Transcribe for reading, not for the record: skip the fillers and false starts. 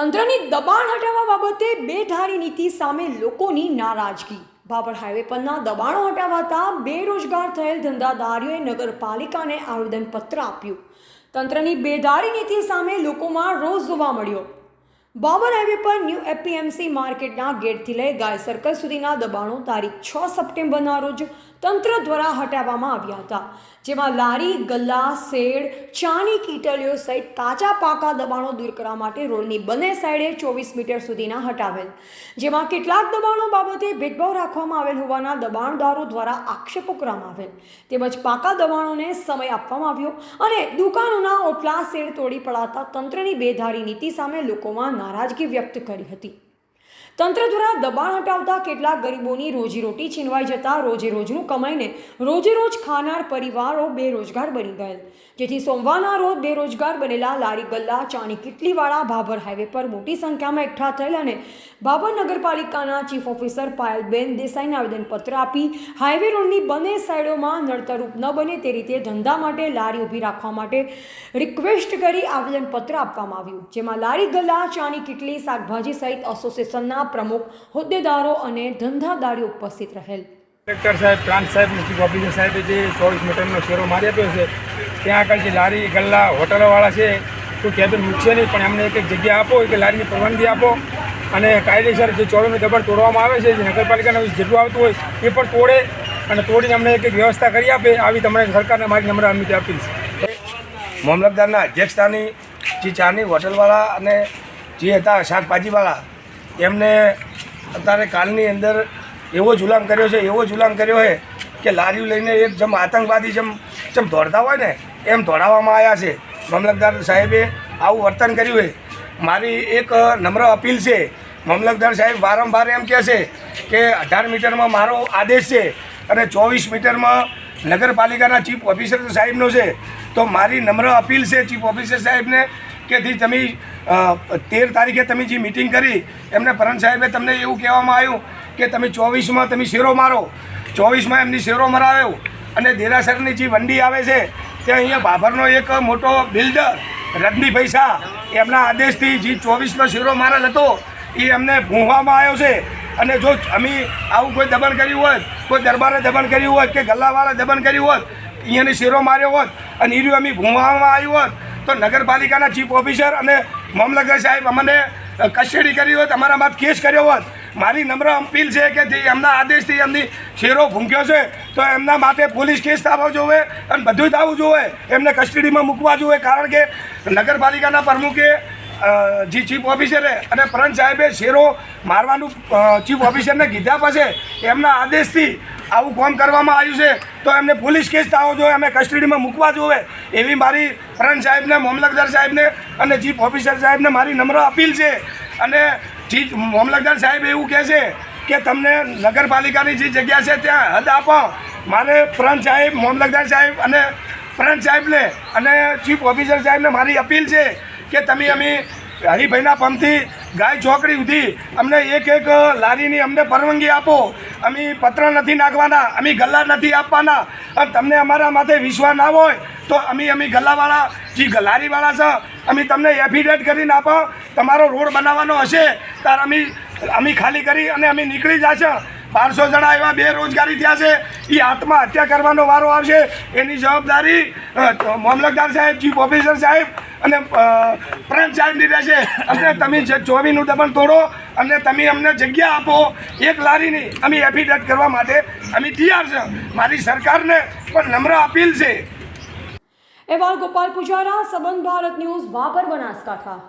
તંત્રની દબાણ હટાવવા બાબતે બેધારી નીતિ સામે લોકોની નારાજગી। ભાભર હાઈવે પરના દબાણો હટાવાતા બેરોજગાર થયેલ ધંધાદારીઓએ નગરપાલિકાને આવેદનપત્ર આપ્યું। તંત્રની બેધારી નીતિ સામે લોકોમાં રોષ જોવા મળ્યો। ભાભર હાઈવે પર ન્યૂ એપીએમસી માર્કેટના ગેટથી લઈ ગાય સર્કલ સુધીના દબાણો તારીખ 6 સપ્ટેમ્બરના રોજ તંત્ર દ્વારા હટાવવામાં આવ્યા હતા, જેમાં લારી, ગલ્લા, શેડ, ચાની કીટલીઓ સહિત કાચા પાકા દબાણો દૂર કરવા માટે રોડની બંને સાઈડે 24 મીટર સુધીના હટાવેલ, જેમાં કેટલાક દબાણો બાબતે ભેદભાવ રાખવામાં આવેલ હોવાના દબાણદારો દ્વારા આક્ષેપો કરવામાં આવેલ, તેમજ પાકા દબાણોને સમય આપવામાં આવ્યો અને દુકાનોના ઓટલા શેડ તોડી પડાતા તંત્રની બેધારી નીતિ સામે લોકોમાં નારાજગી વ્યક્ત કરી હતી। તંત્ર દ્વારા દબાણ હટાવતા કેટલાક ગરીબોની રોજીરોટી છીનવાઈ જતા રોજે રોજનું કમાઈને રોજે રોજ ખાનાર પરિવારો બેરોજગાર બની ગયેલ, જેથી સોમવારના રોજ બેરોજગાર બનેલા લારી, ગલ્લા, ચાની કીટલીવાળા ભાભર હાઈવે પર મોટી સંખ્યામાં એકઠા થયેલ અને ભાભર નગરપાલિકાના ચીફ ઓફિસર પાયલબેન દેસાઈને આવેદનપત્ર આપી હાઈવે રોડની બંને સાઈડોમાં નડતરરૂપ ન બને તે રીતે ધંધા માટે લારી ઊભી રાખવા માટે રિક્વેસ્ટ કરી આવેદનપત્ર આપવામાં આવ્યું, જેમાં લારી, ગલ્લા, ચાની કીટલી, શાકભાજી સહિત એસોસિએશનના પ્રમુખ, હોદ્દેદારો અને ધંધાદારીઓ ઉપસ્થિત રહેલ। કલેક્ટર સાહેબ, પ્રાંત સાહેબ, ચીફ ઓફિસર સાહેબે જે 24 મીટરનો શેરો મારી આપ્યો છે, ત્યાં આગળ જે લારી, ગલ્લા, હોટલોવાળા છે કોઈ કેબિન મૂકશે નહીં, પણ એમને એક જગ્યા આપો કે લારીની પરવાનગી આપો અને કાયદેસર જે ચોરોનું દબાણ તોડવામાં આવે છે, જે નગરપાલિકાના જેટલું આવતું હોય એ પણ તોડે અને તોડીને અમને એક વ્યવસ્થા કરી આપે, આવી તમારી સરકારને મારી નમ્ર વિનંતી આપી છે। મામલતદારના અધ્યક્ષતાની જે ચાની હોટલવાળા અને જે હતા શાકભાજીવાળા, એમને અત્યારે કાલની અંદર એવો જુલામ કર્યો છે કે લારીઓ લઈને એક જેમ આતંકવાદી જેમ દોડતા હોય ને એમ દોડાવવામાં આવ્યા છે। મામલતદાર સાહેબે આવું વર્તન કર્યું છે। મારી એક નમ્ર અપીલ છે, મામલતદાર સાહેબ વારંવાર એમ કહે છે કે 18 મીટરમાં મારો આદેશ છે અને 24 મીટરમાં નગરપાલિકાના ચીફ ઓફિસર સાહેબનો છે, તો મારી નમ્ર અપીલ છે ચીફ ઓફિસર સાહેબને કે તમે 13 તારીખે તમે જે મિટિંગ કરી એમને પરમ સાહેબે તમને એવું કહેવામાં આવ્યું કે તમે 24માં તમે શેરો મારો, 24માં એમની શેરો મરાવ્યો અને દેરાસરની જે વંડી આવે છે ત્યાં અહીંયા ભાભરનો એક મોટો બિલ્ડર રજનીભાઈ શાહ, એમના આદેશથી જે 24નો શેરો મારેલ હતો એ એમને ભૂંસવામાં આવ્યો છે। અને જો અમે આવું કોઈ દબાણ કર્યું હોત, કોઈ દરબારે દબાણ કર્યું હોત કે ગલ્લાવાળા દબાણ કર્યું હોત, અહીંયાની શેરો માર્યો હોત અને એ અમે ભૂંસવામાં આવ્યું હોત તો નગરપાલિકાના ચીફ ઓફિસર અને મામલતદાર સાહેબ અમને કસ્ટડી કરી હોત, અમારા માથે કેસ કર્યો હોત। મારી નમ્ર અપીલ છે કે જે એમના આદેશથી એમની શેરો ભૂંક્યો છે તો એમના માટે પોલીસ કેસ થવો જોઈએ અને બધું થવું જોઈએ, એમને કસ્ટડીમાં મૂકવા જોઈએ, કારણ કે નગરપાલિકાના પ્રમુખે જે ચીફ ઓફિસરે અને પ્રંત સાહેબે શેરો મારવાનું ચીફ ઓફિસરને કીધા પછી એમના આદેશથી આવું કામ કરવામાં આવ્યું છે તો એમને પોલીસ કેસ થવો જોઈએ, અમે કસ્ટડીમાં મૂકવા જોઈએ, એવી મારી પ્રંત સાહેબને, મામલતદાર સાહેબને અને ચીફ ઓફિસર સાહેબને મારી નમ્ર અપીલ છે। અને ચીફ મામલતદાર સાહેબ એવું કહે છે કે તમને નગરપાલિકાની જે જગ્યા છે ત્યાં હદ આપો। મારે પ્રંત સાહેબ, મામલતદાર સાહેબ અને પ્રંત સાહેબને અને ચીફ ઓફિસર સાહેબને મારી અપીલ છે કે તમે અમે હરિભાઈના પંપથી ગાય ચોકડી સુધી અમને એક લારીની અમને પરવાનગી આપો, અમે પત્ર નથી નાખવાના, અમે ગલ્લા નથી આપવાના, અને તમને અમારા માથે વિશ્વાસ ના હોય તો અમે ગલ્લાવાળા જે લારીવાળા છે અમે તમને એફિડેવિટ કરીને આપો, તમારો રોડ બનાવવાનો હશે ત્યારે અમે ખાલી કરી અને અમે નીકળી જશે। 1200 જણા એવા બેરોજગારી થયા છે, એ આત્મહત્યા કરવાનો વારો આવશે, એની જવાબદારી મામલતદાર સાહેબ, ચીફ ઓફિસર સાહેબ અને પ્રાંત સાહેબની રહેશે। અને તમે 24નું દબાણ તોડો અને તમે અમને જગ્યા આપો એક લારીની, અમે એફિડેવિટ કરવા માટે અમે તૈયાર છે। મારી સરકારને પણ નમ્ર અપીલ છે। અહેવાલ ગોપાલ પુજારા, સંબંધ ભારત ન્યૂઝ, ભાભર, બનાસકાંઠા।